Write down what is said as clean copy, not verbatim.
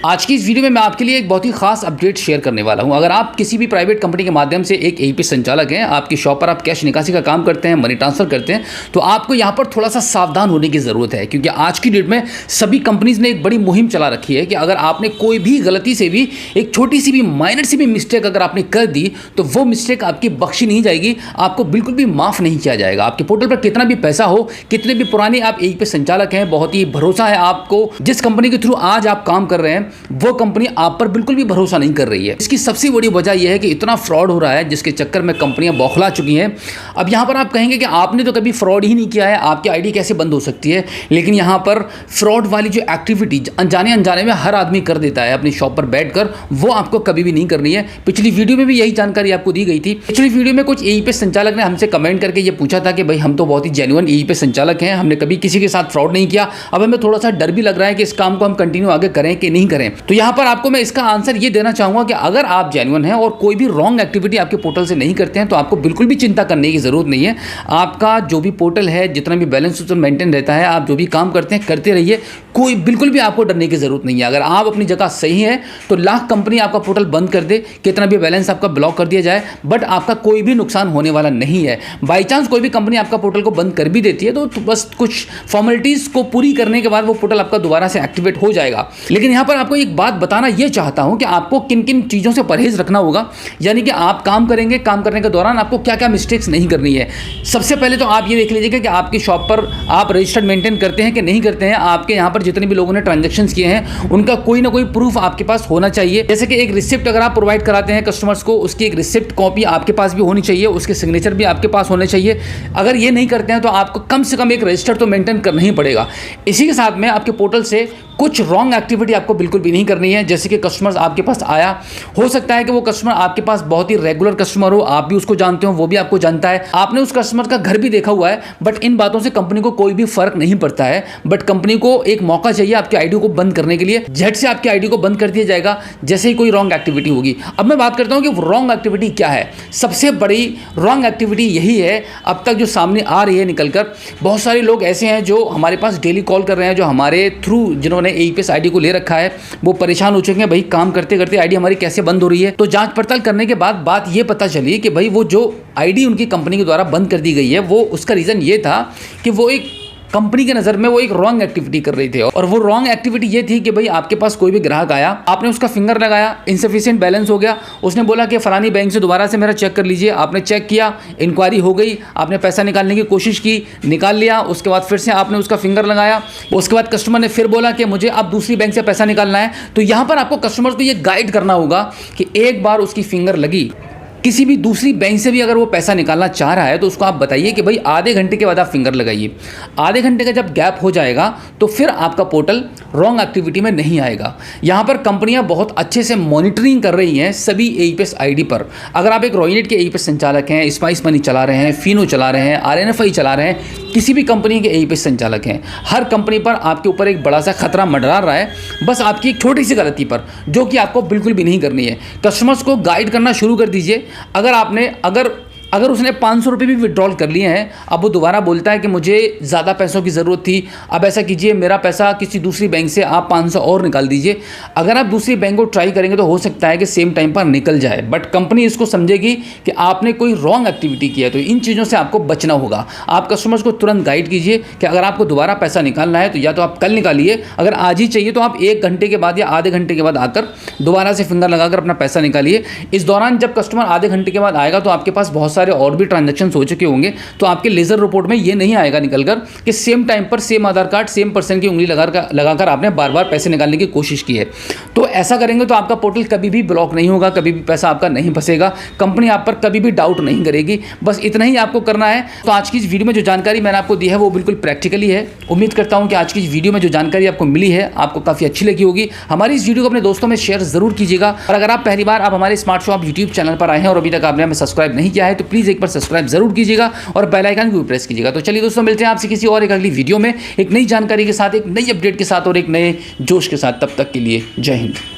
आज की इस वीडियो में मैं आपके लिए एक बहुत ही खास अपडेट शेयर करने वाला हूं। अगर आप किसी भी प्राइवेट कंपनी के माध्यम से एक एईपी संचालक हैं, आपकी शॉप पर आप कैश निकासी का काम करते हैं, मनी ट्रांसफर करते हैं, तो आपको यहां पर थोड़ा सा सावधान होने की ज़रूरत है। क्योंकि आज की डेट में सभी कंपनीज ने एक बड़ी मुहिम चला रखी है कि अगर आपने कोई भी गलती से भी एक छोटी सी भी माइनर सी भी मिस्टेक अगर आपने कर दी तो वो मिस्टेक आपकी बख्शी नहीं जाएगी, आपको बिल्कुल भी माफ़ नहीं किया जाएगा। आपके पोर्टल पर कितना भी पैसा हो, कितने भी पुराने आप एईपी संचालक हैं, बहुत ही भरोसा है आपको, जिस कंपनी के थ्रू आज आप काम कर रहे हैं वो कंपनी आप पर बिल्कुल भी भरोसा नहीं कर रही है। इसकी सबसे बड़ी वजह यह है कि इतना फ्रॉड हो रहा है जिसके चक्कर में कंपनियां बौखला चुकी हैं। अब यहां पर आप कहेंगे कि आपने तो कभी फ्रॉड ही नहीं किया है, आपकी आईडी कैसे बंद हो सकती है? लेकिन यहां पर फ्रॉड वाली जो एक्टिविटी अनजाने अनजाने में हर आदमी कर देता है अपनी शॉप पर बैठकर, वो आपको कभी भी नहीं करनी है। पिछली वीडियो में भी यही जानकारी आपको दी गई थी। पिछली वीडियो में कुछ एईपी संचालक ने हमसे कमेंट करके ये पूछा था कि भाई हम तो बहुत ही जेन्युइन एईपी संचालक हैं, हमने कभी किसी के साथ फ्रॉड नहीं किया, अब हमें थोड़ा सा डर भी लग रहा है कि इस काम को हम कंटिन्यू आगे करें कि नहीं करें। तो यहां पर आपको मैं इसका आंसर ये देना चाहूंगा कि अगर आप जेन्युइन हैं और कोई भी रॉन्ग एक्टिविटी आपके पोर्टल से नहीं करते हैं तो आपको बिल्कुल भी चिंता करने की जरूरत नहीं है। आपका जो भी पोर्टल है, जितना भी बैलेंस मेंटेन रहता है, आप जो भी काम करते हैं करते रहिए, कोई बिल्कुल भी आपको डरने की जरूरत नहीं है। अगर आप अपनी जगह सही है तो लाख कंपनी आपका पोर्टल बंद कर दे, कितना भी बैलेंस आपका ब्लॉक कर दिया जाए, बट आपका कोई भी नुकसान होने वाला नहीं है। बाई चांस कोई भी कंपनी आपका पोर्टल को बंद कर भी देती है तो बस कुछ फॉर्मेलिटीज को पूरी करने के बाद वो पोर्टल आपका दोबारा से एक्टिवेट हो जाएगा। लेकिन यहां पर आपको एक बात बताना यह चाहता हूं कि आपको किन किन चीज़ों से परहेज रखना होगा, यानी कि आप काम करेंगे, काम करने के दौरान आपको क्या क्या मिस्टेक्स नहीं करनी है। सबसे पहले तो आप ये देख लीजिएगा कि आपकी शॉप पर आप रजिस्टर्ड मेंटेन करते हैं कि नहीं करते हैं। आपके यहाँ पर जितने भी लोगों ने ट्रांजैक्शंस किए हैं उनका कोई ना कोई प्रूफ आपके पास होना चाहिए। जैसे कि एक रिसिप्ट अगर आप प्रोवाइड कराते हैं कस्टमर्स को, उसकी एक रिसिप्ट कॉपी आपके पास भी होनी चाहिए, उसके सिग्नेचर भी आपके पास होने चाहिए। अगर ये नहीं करते हैं तो आपको कम से कम एक रजिस्टर तो मेंटेन करना ही पड़ेगा। इसी के साथ में आपके पोर्टल से कुछ रॉन्ग एक्टिविटी आपको बिल्कुल भी नहीं करनी है। जैसे कि कस्टमर्स आपके पास आया, हो सकता है कि वो कस्टमर आपके पास बहुत ही रेगुलर कस्टमर हो, आप भी उसको जानते हो, वो भी आपको जानता है, आपने उस कस्टमर का घर भी देखा हुआ है, बट इन बातों से कंपनी को कोई भी फर्क नहीं पड़ता है। बट कंपनी को एक मौका चाहिए आपकी आईडी को बंद करने के लिए, झट से आपकी आईडी को बंद कर दिया जाएगा जैसे ही कोई रॉन्ग एक्टिविटी होगी। अब मैं बात करता हूं कि रॉन्ग एक्टिविटी क्या है। सबसे बड़ी रॉन्ग एक्टिविटी यही है अब तक जो सामने आ रही है निकलकर। बहुत सारे लोग ऐसे हैं जो हमारे पास डेली कॉल कर रहे हैं, जो हमारे थ्रू जिन्होंने एईपी आईडी को ले रखा है, वो परेशान हो चुके हैं, भाई काम करते करते आईडी हमारी कैसे बंद हो रही है। तो जांच पड़ताल करने के बाद बात ये पता चली कि भाई वो जो आईडी उनकी कंपनी के द्वारा बंद कर दी गई है, वो उसका रीजन ये था कि वो एक कंपनी के नज़र में वो एक रॉन्ग एक्टिविटी कर रही थी। और वो रॉन्ग एक्टिविटी ये थी कि भाई आपके पास कोई भी ग्राहक आया, आपने उसका फिंगर लगाया, इनसफिशिएंट बैलेंस हो गया, उसने बोला कि फलानी बैंक से दोबारा से मेरा चेक कर लीजिए। आपने चेक किया, इंक्वायरी हो गई, आपने पैसा निकालने की कोशिश की, निकाल लिया, उसके बाद फिर से आपने उसका फिंगर लगाया, उसके बाद कस्टमर ने फिर बोला कि मुझे अब दूसरी बैंक से पैसा निकालना है। तो यहाँ पर आपको कस्टमर को ये गाइड करना होगा कि एक बार उसकी फिंगर लगी, किसी भी दूसरी बैंक से भी अगर वो पैसा निकालना चाह रहा है तो उसको आप बताइए कि भाई आधे घंटे के बाद आप फिंगर लगाइए। आधे घंटे का जब गैप हो जाएगा तो फिर आपका पोर्टल रॉन्ग एक्टिविटी में नहीं आएगा। यहाँ पर कंपनियाँ बहुत अच्छे से मॉनिटरिंग कर रही हैं सभी एईपी आईडी पर। अगर आप एक रॉयनेट के एईपी संचालक हैं, स्पाइस मनी चला रहे हैं, फिनो चला रहे हैं, आरएनएफआई चला रहे हैं, किसी भी कंपनी के एईपी संचालक हैं, हर कंपनी पर आपके ऊपर एक बड़ा सा खतरा मंडरा रहा है, बस आपकी एक छोटी सी गलती पर, जो कि आपको बिल्कुल भी नहीं करनी है। कस्टमर्स को गाइड करना शुरू कर दीजिए। अगर उसने 500 रुपये भी विड्रॉल कर लिए हैं, अब वो दोबारा बोलता है कि मुझे ज़्यादा पैसों की ज़रूरत थी, अब ऐसा कीजिए मेरा पैसा किसी दूसरी बैंक से आप 500 और निकाल दीजिए। अगर आप दूसरी बैंक को ट्राई करेंगे तो हो सकता है कि सेम टाइम पर निकल जाए, बट कंपनी इसको समझेगी कि आपने कोई रॉन्ग एक्टिविटी किया है। तो इन चीज़ों से आपको बचना होगा। आप कस्टमर्स को तुरंत गाइड कीजिए कि अगर आपको दोबारा पैसा निकालना है तो या तो आप कल निकालिए, अगर आज ही चाहिए तो आप 1 घंटे के बाद या आधे घंटे के बाद आकर दोबारा से फिंगर लगाकर अपना पैसा निकालिए। इस दौरान जब कस्टमर आधे घंटे के बाद आएगा तो आपके पास बहुत सारे और भी ट्रांजैक्शन हो चुके होंगे, तो आपके लेजर रिपोर्ट में ये नहीं आएगा निकलकर कि सेम टाइम पर सेम आधार कार्ड सेम पर्सन की उंगली लगाकर आपने बार बार पैसे निकालने की कोशिश की है। तो ऐसा करेंगे तो आपका पोर्टल कभी भी ब्लॉक नहीं होगा, कभी भी पैसा आपका नहीं फंसेगा, कंपनी आप पर कभी भी डाउट नहीं करेगी। बस इतना ही आपको करना है। तो आज की इस वीडियो में जो जानकारी मैंने आपको दी है वो बिल्कुल प्रैक्टिकली है। उम्मीद करता हूं कि आज की इस वीडियो में जो जानकारी आपको मिली है आपको काफ़ी अच्छी लगी होगी। हमारी इस वीडियो को अपने दोस्तों में शेयर जरूर कीजिएगा। और अगर आप पहली बार आप हमारे स्मार्ट शॉप यूट्यूब चैनल पर आए हैं और अभी तक आपने हमें सब्सक्राइब नहीं किया है तो प्लीज़ एक बार सब्सक्राइब जरूर कीजिएगा और बेल आइकन भी प्रेस कीजिएगा। तो चलिए दोस्तों, मिलते हैं आपसे किसी और एक अगली वीडियो में एक नई जानकारी के साथ, एक नई अपडेट के साथ और एक नए जोश के साथ। तब तक के लिए जय हिंद।